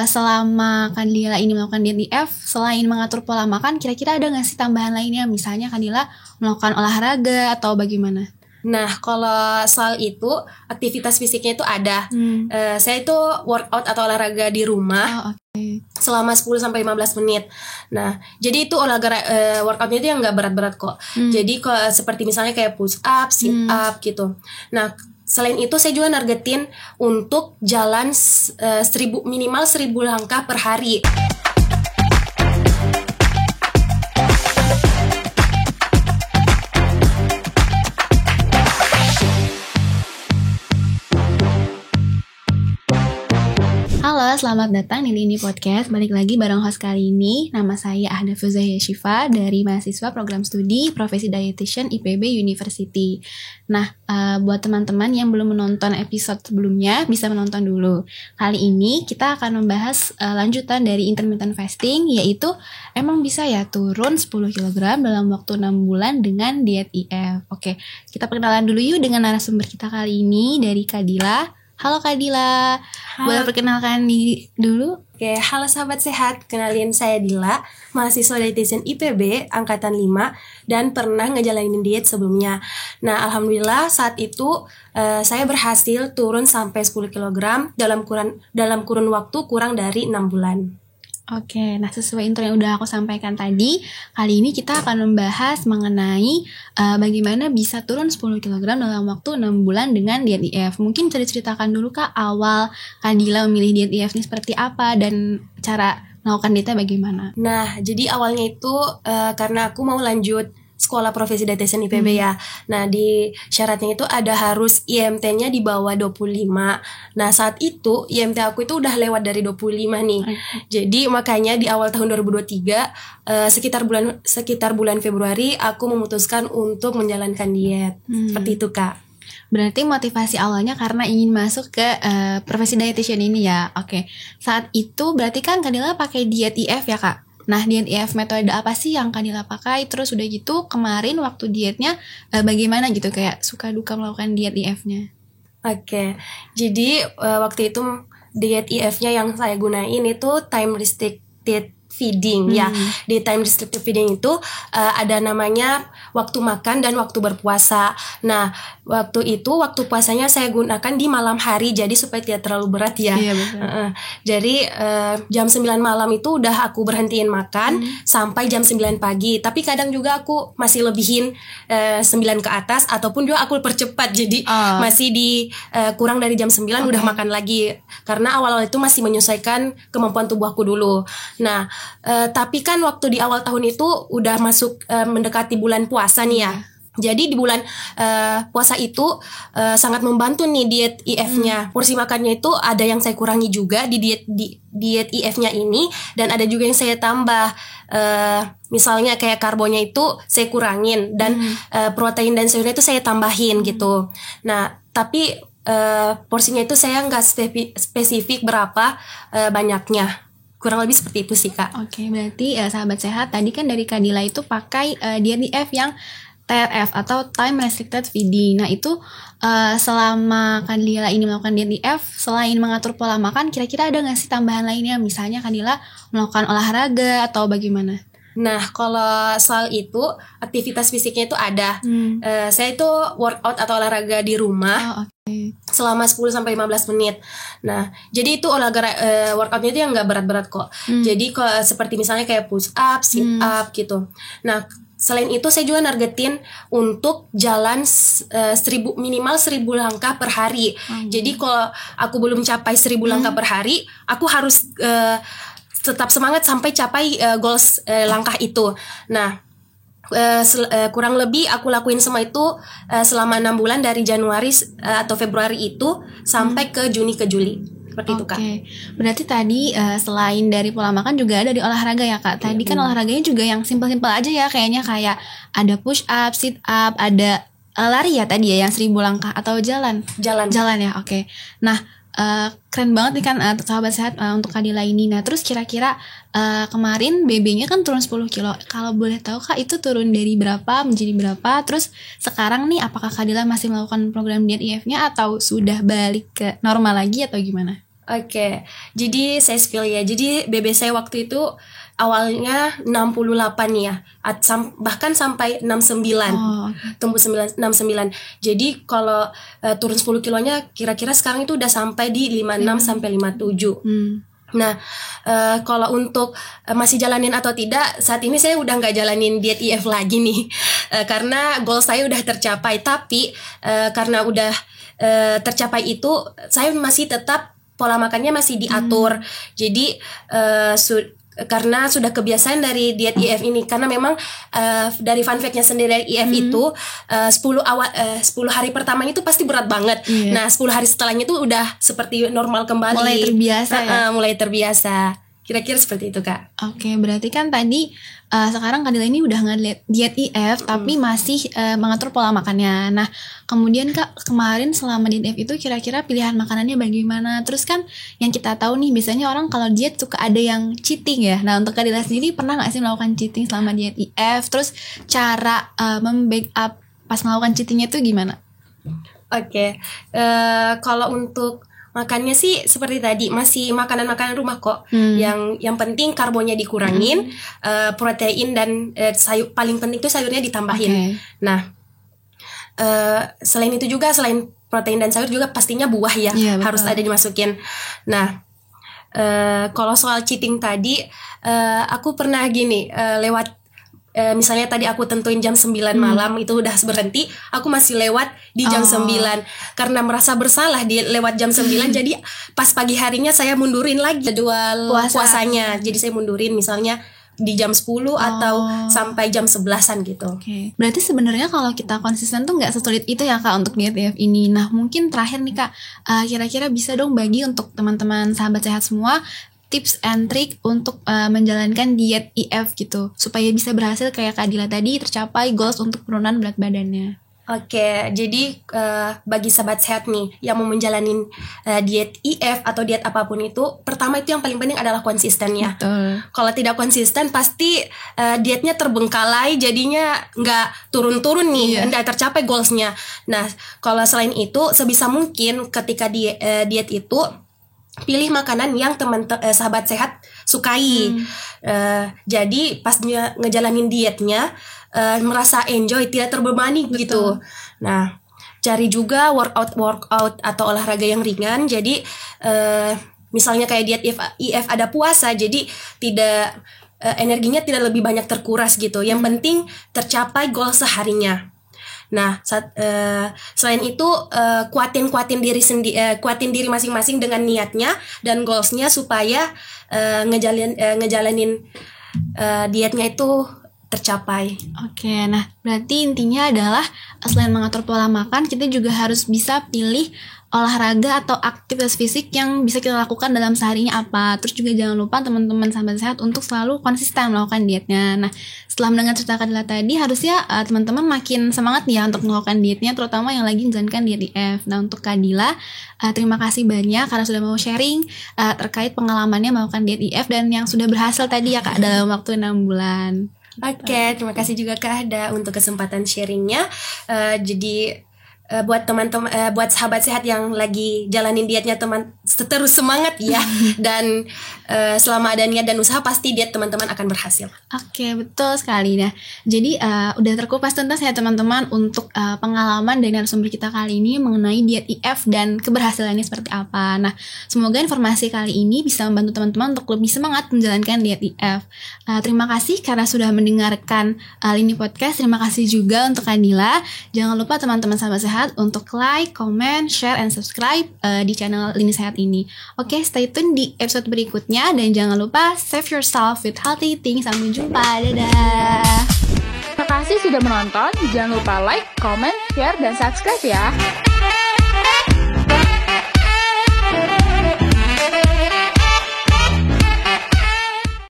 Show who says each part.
Speaker 1: selama Kadila ini melakukan diet IF, selain mengatur pola makan, kira-kira ada nggak sih tambahan lainnya? Misalnya Kadila melakukan olahraga atau bagaimana?
Speaker 2: Nah, kalau soal itu, aktivitas fisiknya itu ada. Saya itu workout atau olahraga di rumah selama 10-15 menit. Nah, jadi itu olahraga workoutnya itu yang nggak berat-berat kok. Jadi seperti misalnya kayak push up, sit up gitu. Nah, selain itu saya juga nargetin untuk jalan minimal 1000 langkah per hari.
Speaker 1: Halo, selamat datang di Lini Podcast. Balik lagi bareng host kali ini. Nama saya Ahda Fuzahia Syifa dari mahasiswa program studi Profesi Dietitian IPB University. Nah, buat teman-teman yang belum menonton episode sebelumnya, bisa menonton dulu. Kali ini kita akan membahas lanjutan dari intermittent fasting, yaitu emang bisa ya turun 10 kg dalam waktu 6 bulan dengan diet IF. Oke, kita perkenalan dulu yuk dengan narasumber kita kali ini dari Kadila. Halo Kadila, boleh perkenalkan diri dulu?
Speaker 2: Oke, halo sahabat sehat, kenalin saya Dila, mahasiswa dietitian IPB Angkatan 5 dan pernah ngejalanin diet sebelumnya. Nah, alhamdulillah saat itu saya berhasil turun sampai 10 kg dalam kurun waktu kurang dari 6 bulan.
Speaker 1: Oke, nah sesuai intro yang udah aku sampaikan tadi, kali ini kita akan membahas mengenai bagaimana bisa turun 10 kg dalam waktu 6 bulan dengan diet IF. Mungkin bisa diceritakan dulu Kak, awal Kadila memilih diet IF ini seperti apa dan cara melakukan dietnya bagaimana?
Speaker 2: Nah, jadi awalnya itu karena aku mau lanjut sekolah profesi dietitian IPB ya. Nah, di syaratnya itu ada harus IMT-nya di bawah 25. Nah, saat itu IMT aku itu udah lewat dari 25 nih. Jadi makanya di awal tahun 2023 sekitar bulan Februari aku memutuskan untuk menjalankan diet. Seperti itu, Kak.
Speaker 1: Berarti motivasi awalnya karena ingin masuk ke profesi dietitian ini ya. Oke. Saat itu berarti kan Kadila pakai diet IF ya, Kak? Nah, diet IF metode apa sih yang Kadila pakai? Terus udah gitu kemarin waktu dietnya bagaimana gitu, kayak suka duka melakukan diet IF-nya?
Speaker 2: Oke, jadi waktu itu diet IF-nya yang saya gunain itu time restricted feeding ya. Di time restricted feeding itu ada namanya waktu makan dan waktu berpuasa. Nah, waktu puasanya saya gunakan di malam hari, jadi supaya tidak terlalu berat ya.
Speaker 1: Iya, betul.
Speaker 2: Jadi jam 9 malam itu udah aku berhentiin makan sampai jam 9 pagi. Tapi kadang juga aku masih lebihin 9 ke atas, ataupun juga aku percepat. Jadi masih di kurang dari jam 9 udah makan lagi. Karena awal-awal itu masih menyesuaikan kemampuan tubuh aku dulu. Nah, tapi kan waktu di awal tahun itu udah masuk mendekati bulan puasa nih ya. Jadi di bulan puasa itu sangat membantu nih diet IF-nya. Porsi makannya itu ada yang saya kurangi juga di diet IF-nya ini, dan ada juga yang saya tambah. Misalnya kayak karbonnya itu saya kurangin, dan protein dan sayurnya itu saya tambahin gitu. Nah, tapi porsinya itu saya nggak spesifik berapa banyaknya. Kurang lebih seperti itu sih, Kak.
Speaker 1: Oke, berarti sahabat sehat, tadi kan dari Kadila itu pakai diet IF yang TRF atau time restricted feeding. Nah, itu selama Kadila ini melakukan diet IF, selain mengatur pola makan, kira-kira ada nggak sih tambahan lainnya? Misalnya Kadila melakukan olahraga atau bagaimana?
Speaker 2: Nah, kalau soal itu, aktivitas fisiknya itu ada. Saya itu workout atau olahraga di rumah selama 10-15 menit. Nah, jadi itu olahraga workoutnya itu yang nggak berat-berat kok. Jadi seperti misalnya kayak push up, sit up gitu. Nah, selain itu saya juga nargetin untuk jalan minimal 1000 langkah per hari. Jadi kalau aku belum capai 1000 langkah per hari, aku harus tetap semangat sampai capai goals langkah itu. Nah, kurang lebih aku lakuin semua itu selama 6 bulan dari Januari atau Februari itu sampai ke Juni ke Juli. Seperti itu, Kak.
Speaker 1: Berarti tadi selain dari pola makan juga ada di olahraga ya, Kak. Tadi kan olahraganya juga yang simpel-simpel aja ya, kayaknya kayak ada push up, sit up, ada lari ya tadi ya yang 1000 langkah, atau jalan ya. Oke. Nah, keren banget nih kan sahabat sehat untuk Kadila ini. Nah, terus kira-kira kemarin BB-nya kan turun 10 kilo. Kalau boleh tahu Kak, itu turun dari berapa menjadi berapa? Terus sekarang nih apakah Kadila masih melakukan program diet IF-nya atau sudah balik ke normal lagi atau gimana?
Speaker 2: Oke, jadi saya spill ya. Jadi BB saya waktu itu awalnya 68 ya, bahkan sampai 69, tumbuh 69. Jadi kalau turun 10 kilonya kira-kira sekarang itu udah sampai di 56 sampai 57. Nah, kalau untuk masih jalanin atau tidak, saat ini saya udah nggak jalanin diet IF lagi nih, karena goal saya udah tercapai. Tapi karena udah tercapai itu, saya masih tetap pola makannya masih diatur. Jadi karena sudah kebiasaan dari diet IF ini, karena memang dari fun fact-nya sendiri dari IF itu 10 hari pertamanya itu pasti berat banget. Nah 10 hari setelahnya itu udah seperti normal kembali,
Speaker 1: mulai terbiasa
Speaker 2: mulai terbiasa. Kira-kira seperti itu, Kak.
Speaker 1: Oke, berarti kan tadi sekarang Kadila ini udah nggak diet IF tapi masih mengatur pola makannya. Nah, kemudian Kak, kemarin selama diet IF itu kira-kira pilihan makanannya bagaimana? Terus kan yang kita tahu nih, biasanya orang kalau diet suka ada yang cheating ya. Nah, untuk Kadila sendiri pernah nggak sih melakukan cheating selama diet IF? Terus cara membackup pas melakukan cheatingnya itu gimana?
Speaker 2: Oke, kalau untuk makannya sih seperti tadi, masih makanan-makanan rumah kok. Yang penting karbonnya dikurangin, protein dan sayur, paling penting itu sayurnya ditambahin. Nah, selain itu juga, selain protein dan sayur juga pastinya buah ya, harus ada dimasukin. Nah, kalau soal cheating tadi, aku pernah gini, lewat misalnya tadi aku tentuin jam 9 malam itu udah berhenti, aku masih lewat di jam 9 karena merasa bersalah di lewat jam 9. Jadi pas pagi harinya saya mundurin lagi jadwal puasanya. Jadi saya mundurin misalnya di jam 10 atau sampai jam 11-an gitu.
Speaker 1: Berarti sebenarnya kalau kita konsisten tuh nggak sesulit itu ya Kak untuk diet IF ini. Nah mungkin terakhir nih Kak, kira-kira bisa dong bagi untuk teman-teman sahabat sehat semua tips and trick untuk menjalankan diet IF gitu, supaya bisa berhasil kayak Kadila tadi, tercapai goals untuk penurunan berat badannya.
Speaker 2: Oke, jadi bagi sahabat sehat nih yang mau menjalani diet IF atau diet apapun itu, pertama itu yang paling penting adalah konsisten ya. Kalau tidak konsisten pasti dietnya terbengkalai, jadinya nggak turun-turun nih, nggak tercapai goalsnya. Nah, kalau selain itu sebisa mungkin ketika diet itu pilih makanan yang sahabat sehat sukai. Jadi pas ngejalanin dietnya merasa enjoy, tidak terbebani gitu. Nah, cari juga workout atau olahraga yang ringan. Jadi misalnya kayak diet IF ada puasa, jadi tidak energinya tidak lebih banyak terkuras gitu. Yang penting tercapai goal seharinya. Nah, selain itu kuatin diri masing-masing dengan niatnya dan goalsnya supaya ngejalanin dietnya itu tercapai.
Speaker 1: Oke, nah berarti intinya adalah selain mengatur pola makan, kita juga harus bisa pilih olahraga atau aktivitas fisik yang bisa kita lakukan dalam seharinya apa. Terus juga jangan lupa teman-teman sahabat sehat untuk selalu konsisten melakukan dietnya. Nah, setelah mendengar cerita Kadila tadi, harusnya teman-teman makin semangat ya untuk melakukan dietnya, terutama yang lagi menjalankan diet IF. Nah, untuk Kadila, terima kasih banyak karena sudah mau sharing terkait pengalamannya melakukan diet IF dan yang sudah berhasil tadi ya Kak dalam waktu 6 bulan.
Speaker 2: Oke, terima kasih juga Kak Ada untuk kesempatan sharingnya. Jadi buat teman-teman, buat sahabat sehat yang lagi jalanin dietnya, terus semangat ya. Dan selama ada niat dan usaha, pasti diet teman-teman akan berhasil.
Speaker 1: Oke, betul sekali. Nah, jadi udah terkupas tuntas ya teman-teman untuk pengalaman dari narasumber kita kali ini mengenai diet IF dan keberhasilannya seperti apa. Nah, semoga informasi kali ini bisa membantu teman-teman untuk lebih semangat menjalankan diet IF. Terima kasih karena sudah mendengarkan Lini Podcast. Terima kasih juga untuk Kadila. Jangan lupa teman-teman sahabat sehat untuk like, comment, share, and subscribe di channel Lini Sehat ini. Oke, stay tune di episode berikutnya dan jangan lupa save yourself with healthy eating. Sampai jumpa, dadah.
Speaker 3: Terima kasih sudah menonton. Jangan lupa like, comment, share, dan subscribe ya.